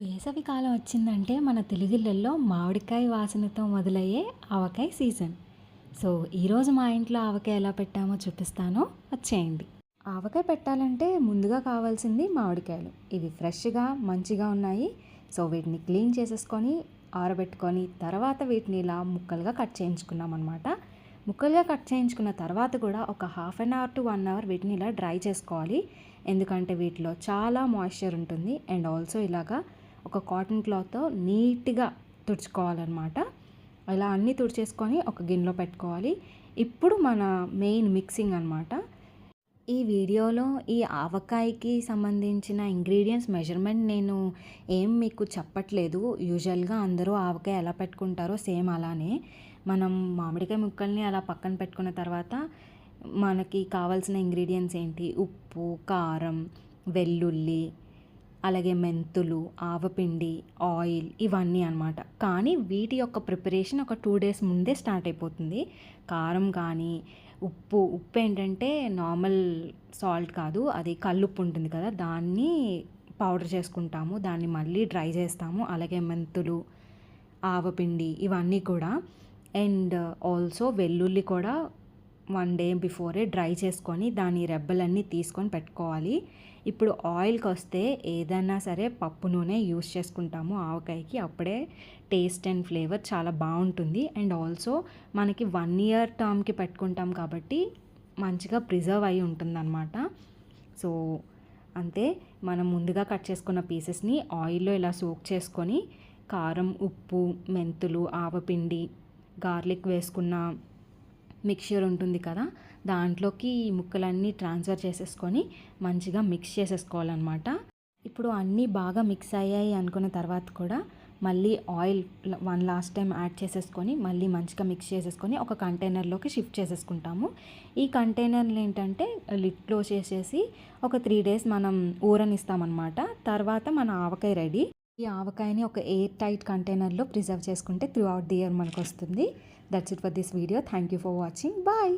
వేసవి కాలం వచ్చిందంటే మన తెలుగిళ్ళల్లో మామిడికాయ వాసనతో మొదలయ్యే ఆవకాయ సీజన్. సో ఈరోజు మా ఇంట్లో ఆవకాయ ఎలా పెట్టామో చూపిస్తాను, వచ్చేయండి. ఆవకాయ పెట్టాలంటే ముందుగా కావాల్సింది మామిడికాయలు. ఇవి ఫ్రెష్గా మంచిగా ఉన్నాయి. సో వీటిని క్లీన్ చేసేసుకొని ఆరబెట్టుకొని తర్వాత వీటిని ఇలా ముక్కలుగా కట్ చేయించుకున్నాం అనమాట. ముక్కలుగా కట్ చేయించుకున్న తర్వాత కూడా ఒక half an hour to 1 hour వీటిని ఇలా డ్రై చేసుకోవాలి. ఎందుకంటే వీటిలో చాలా మాయిశ్చర్ ఉంటుంది. అండ్ ఆల్సో ఇలాగా ఒక కాటన్ క్లాత్తో నీట్గా తుడుచుకోవాలన్నమాట. ఇలా అన్నీ తుడిచేసుకొని ఒక గిన్నెలో పెట్టుకోవాలి. ఇప్పుడు మన మెయిన్ మిక్సింగ్ అనమాట. ఈ వీడియోలో ఈ ఆవకాయకి సంబంధించిన ఇంగ్రీడియంట్స్ మెజర్మెంట్ నేను ఏం మీకు చెప్పట్లేదు. యూజువల్గా అందరూ ఆవకాయ ఎలా పెట్టుకుంటారో సేమ్ అలానే మనం మామిడికాయ ముక్కల్ని అలా పక్కన పెట్టుకున్న తర్వాత మనకి కావాల్సిన ఇంగ్రీడియంట్స్ ఏంటి, ఉప్పు, కారం, వెల్లుల్లి, అలాగే మెంతులు, ఆవపిండి, ఆయిల్, ఇవన్నీ అనమాట. కానీ వీటి యొక్క ప్రిపరేషన్ ఒక 2 డేస్ ముందే స్టార్ట్ అయిపోతుంది. కారం కానీ ఉప్పు ఏంటంటే నార్మల్ సాల్ట్ కాదు, అది కల్లుప్పు ఉంటుంది కదా, దాన్ని పౌడర్ చేసుకుంటాము, దాన్ని మళ్ళీ డ్రై చేస్తాము. అలాగే మెంతులు, ఆవపిండి, ఇవన్నీ కూడా. అండ్ ఆల్సో వెల్లుల్లి కూడా 1 డే బిఫోరే డ్రై చేసుకొని దాని రెబ్బలన్నీ తీసుకొని పెట్టుకోవాలి. ఇప్పుడు ఆయిల్కి వస్తే ఏదైనా సరే పప్పు నూనె యూస్ చేసుకుంటాము ఆవకాయకి, అప్పుడే టేస్ట్ అండ్ ఫ్లేవర్ చాలా బాగుంటుంది. అండ్ ఆల్సో మనకి 1 ఇయర్ టర్మ్కి పెట్టుకుంటాం కాబట్టి మంచిగా ప్రిజర్వ్ అయి ఉంటుందన్నమాట. సో అంతే, మనం ముందుగా కట్ చేసుకున్న పీసెస్ని ఆయిల్లో ఇలా సోక్ చేసుకొని కారం, ఉప్పు, మెంతులు, ఆవపిండి, గార్లిక్ వేసుకున్న మిక్చర్ ఉంటుంది కదా, దాంట్లోకి ఈ ముక్కలన్నీ ట్రాన్స్ఫర్ చేసేసుకొని మంచిగా మిక్స్ చేసేసుకోవాలన్నమాట. ఇప్పుడు అన్నీ బాగా మిక్స్ అయ్యాయి అనుకున్న తర్వాత కూడా మళ్ళీ ఆయిల్ 1 లాస్ట్ టైం యాడ్ చేసేసుకొని మళ్ళీ మంచిగా మిక్స్ చేసేసుకొని ఒక కంటైనర్లోకి షిఫ్ట్ చేసేసుకుంటాము. ఈ కంటైనర్లు ఏంటంటే లిడ్ క్లోజ్ చేసేసి ఒక 3 డేస్ మనం ఊరనిస్తామన్నమాట. తర్వాత మన ఆవకాయ రెడీ. ఈ ఆవకాయని ఒక ఎయిర్ టైట్ కంటైనర్లో ప్రిజర్వ్ చేసుకుంటే త్రూ అవుట్ ది ఇయర్ మనకు వస్తుంది. That's it for this video. Thank you for watching. Bye.